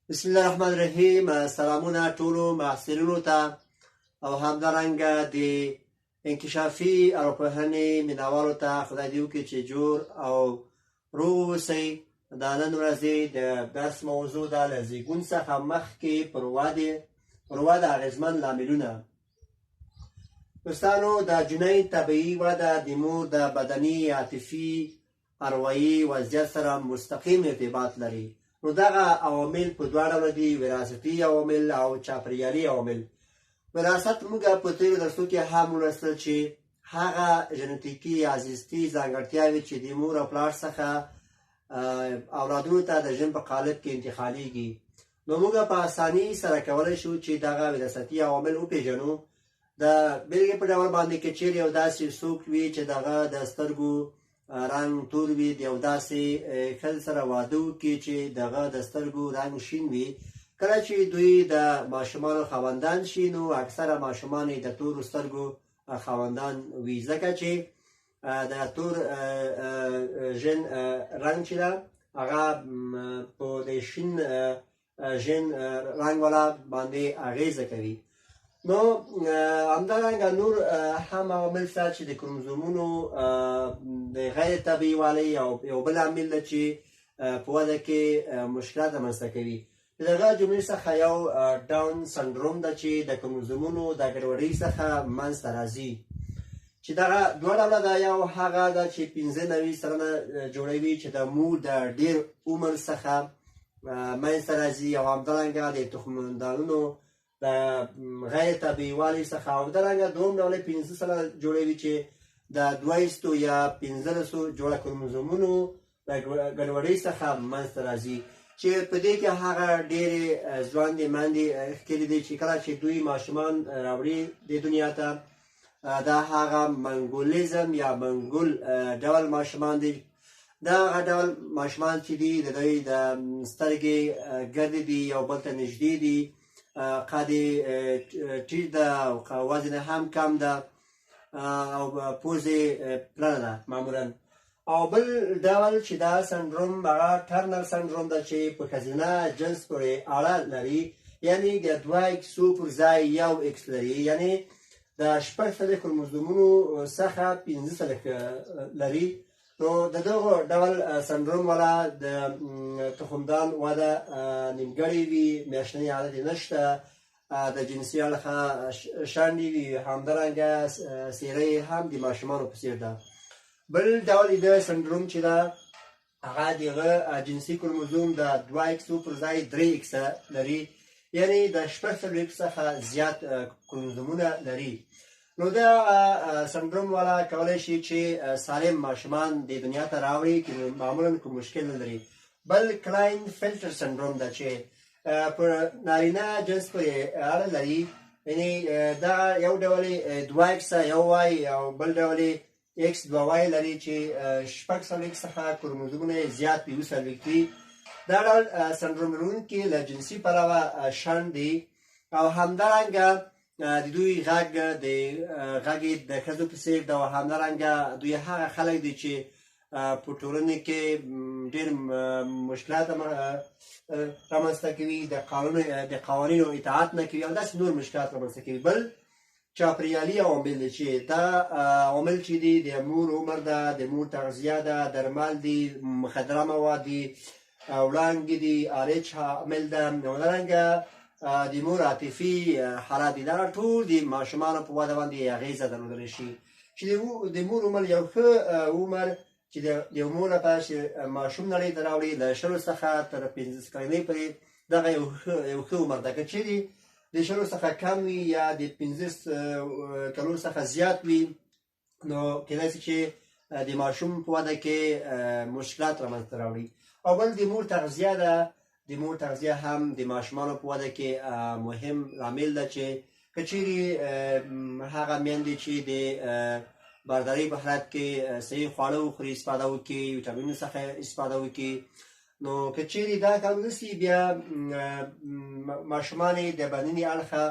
بسم الله الرحمن الرحیم. سلامونه ټولو محصلینو ته او همدارنګه د انکشافي ارواپوهنې مینوالو ته خدای دې وکړي چې جوړ او روغ اوسئ. د نن ورځې د درس موضوع ده له زیږون څخه مخکې پر وده اغېزمن لاملونه. دوستانو، د جنۍ طبیعي وده د مور د بدني، عاطفي، اروايي وضعیت سره مستقیم ارتباط لري. نو دغه عوامل په دوه ډوله دي: وراثتي عوامل او چاپریالي عوامل. وراثت موږ په تېرو درسو کې هم ولوستل چې هغه ژنتیکي یا زیستي ځانګړتیاوې چې د مور او پلار څخه اولادونو ته د ژوند په قالب کې انتقالېږي. نو موږ په اسانۍ سره کولی شو چې دغه وراثتي عوامل وپېژنو. د بېلګې په ډول باندې که چیرې یو داسې څوک وي چې دغه د سترګو رنګ تور وي، د یو داسې ښځې سره واده وکړي چې دغه د سترګو رنګ شین وي، کله چې دوی د ماشومانو خاوندان شي نو اکثره ماشومان د تورو سترګو خاوندان وي، ځکه چې د تور ژن رنګ چې ده هغه په د شین ژن رنګ والا باندې اغیزه کوي. نو همدارنګه نور هم عوامل شته چې د کروموزومونو د غیر طبیعي والي یو بل عامل ده چې په وده کې مشکلات رامنځته کوي. د دغه جملې څخه یو ډاون سنډروم ده چې د کروموزومونو د ګډوډۍ څخه منځته راځي، چې دغه دوه ډوله ده. یو هغه ده چې 95 سلنه جوړوي چې د مور د ډېر عمر څخه منځته راځي، او همدارنګه د تخمدانونو د غیر طبیعي والي څخه، او همدارنګه دوم ډول 15 سلنه جوړوي چې د 200 یا 15 جوړه کروموزومونو د ګډوډۍ څخه منځته راځي، چې په دې کې هغه ډېرې ځوانې میندې ښکېلې دي چې کله چې دوی ماشومان راوړي دې دنیا ته، دا هغه منګولیزم یا منګول ډول ماشومان دي. دا هغه ډول ماشومان چې دي د دوی د سترګې ګردې دي، یو بل ته نږدې دي، قد ټیټ ده او وزن هم کم ده، او پوزې پلنه ده معمولا. او بل ډول چې دا سنډروم هغه ټرنر سنډروم ده چې په ښځینه جنس پورې اړه لري، یعنې د 2 اکسو پر ځای 1 اکس لري، یعنې د 6 کروموزومونو څخه 15 لري. نو د دغه ډول سنډروم والا د تخمدان وده نیمګړې وي، میاشتنۍ عادت یې نشته، د جنسي اړخه شنډې وي، همدارنګه څېره یې هم د ماشومانو په څېر ده. بل ډول د سنډروم چې ده هغه دغه جنسي کروموزوم د 2 اکسو پر ځای 3 اکسه لري، یعنې د 6 اکس څخه زیات کروموزومونه لري. نو دا سنډروم والا کولی شي چې سالم ماشومان د دنیا ته راوړي چې معمولا کوم مشکل نه لري. بل کلاین فلټر سنډروم ده چې پر نارینه جنس پورې اړه لري، یعنې دا یو ډول 2 اکسه یو وای، او بل ډول اکس 2 وای لري چې 6 اکس څخه کروموزومونه زیات وي، 20 وي. دا ډول سنډروم لرونکي له جنسي پلوه شنډ دي، او همدارنګه د دوی غږ د ښځو په څېر ده، او همدارنګه دوی هغه خلک دي چې په ټولنې کې ډېر مشکلات رامنځته کوي، د قوانینو اطاعت نه کوي، او داسې نور مشکلات رامنځته کوي. بل چاپریالي عوامل دي چې دا عوامل چې دي د مور عمر ده، د مور تغذیه ده، درمل دي، مخدره مواد دي، وړانګې دي، RH عامل ده، همدارنګه د مور عاطفي حالات دي. دا ټول د ماشومانو په وده باندې اغېزه درلودلی شي، چې د مور عمر یو ښه عمر چې د یو مور لپاره چې ماشوم نړۍ ته راوړي له 20 څخه تر 15 کلنۍ پورې دغه یو ښه عمر ده. که چیرې د 20 څخه کم وي یا د 15 کلونو څخه زیات وي، نو کېدای شي چې د ماشوم په وده کې مشکلات رامنځته راوړي. او بل د مور تغذیه ده. د مور تغذیه هم د ماشومانو په وده کې مهم لامل ده، چې که چیرې هغه میندې چې د باردارۍ په حالت کې صحیح خواړه وخوري، استفاده وکړي، ویټامینونو څخه استفاده وکړي، نو که چیرې دا کار ونه شي، بیا ماشومان د بدني اړخه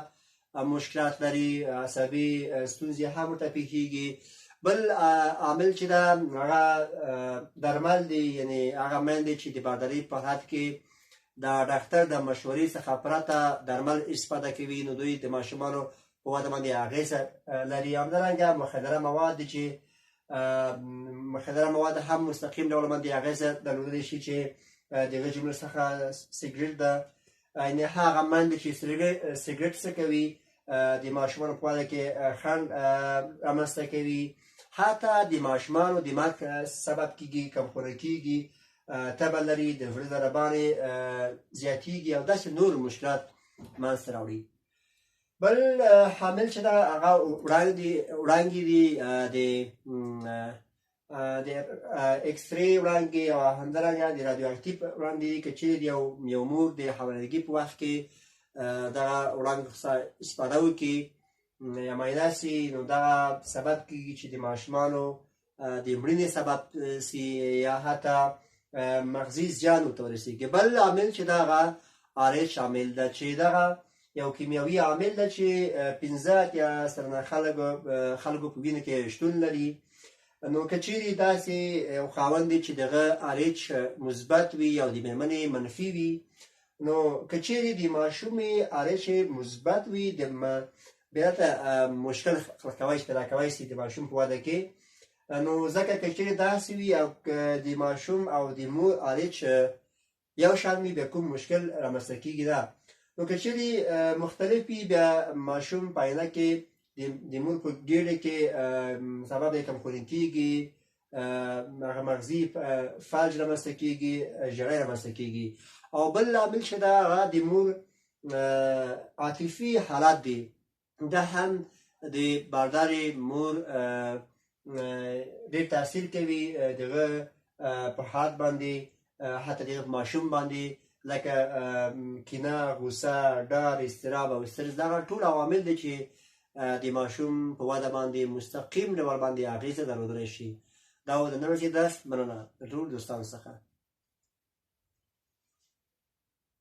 مشکلات لري، عصبي ستونزې هم ورته پېښېږي. بل عامل چې ده هغه درمل دي، یعنې هغه میندې چې د باردارۍ په حالت کې د ډاکټر د مشورې څخه پرته درمل استفاده کوي، نو دوی د ماشومانو په وده باندې اغیزه لري. همدارنګه مخدره مواد چې مخدره مواد هم مستقیم ډول باندې اغیزه درلودلی شي، چې دغه جملو څخه سګرټ ده، یعنې هغه میندې چې سګرټ څکوي د ماشومانو په وده کې خنډ رامنځته کوي، حتی د ماشومانو د مرګ سبب کیږي، کمخونی کیږي، تبه لري، د زړه ضربانې زیاتیږي او داسې نور مشکلات منځته راوړي. بل حامل چې ده هغه وړانګې دي، د اکسرې وړانګې او همدارنګه د رادیو اکټیو وړانګې دي. که چیرې یو مور د حاملګي په وخت کې دغه وړانګو څخه استفاده وکړي یا معاینه سي، نو دغه سبب کیږي چې د ماشومانو د مړینې سبب سي یا حتی مغزي زیان ورته ورسېږي. بل عامل چې دغه RH عامل ده، چې دغه یو کیمیاوي عامل ده چې 15 یا سلنه خلکو په وینه کې شتون لري. نو که چیرې داسې یو خاوند دی چې دغه RH مثبت وي او د مېرمنې منفي وي، نو که چیرې د ماشومې RH مثبت وي، د بیرته مشکل پیدا کولی شي د ماشوم په وده کې. نو ځکه که چیرې داسې وي او د ماشوم او د مور RH یو شان وي، بیا کوم مشکل رامنځته کېږي ده. نو که چیرې مختلف وي، بیا ماشوم په آینه کې د مور په ګېډه کې سبب یې کمخوني کېږي، مغزي فلج رامنځته کېږي، ژړی رامنځته کېږي. او بل لامل چې ده هغه د مور عاطفي حالت دی، دا هم د باردارې مور ډېر تاثیر کوي دغه په حالت باندې، حتی دغه په ماشوم باندې، لکه کینه، غوسه، ډار، اضطراب او استرس. دغه ټول عوامل دي چې د ماشوم په وده باندې مستقیم ډول باندې اغیزه درلودلی شي. دا و د نن ورځې درس. مننه د ټولو دوستانو څخه.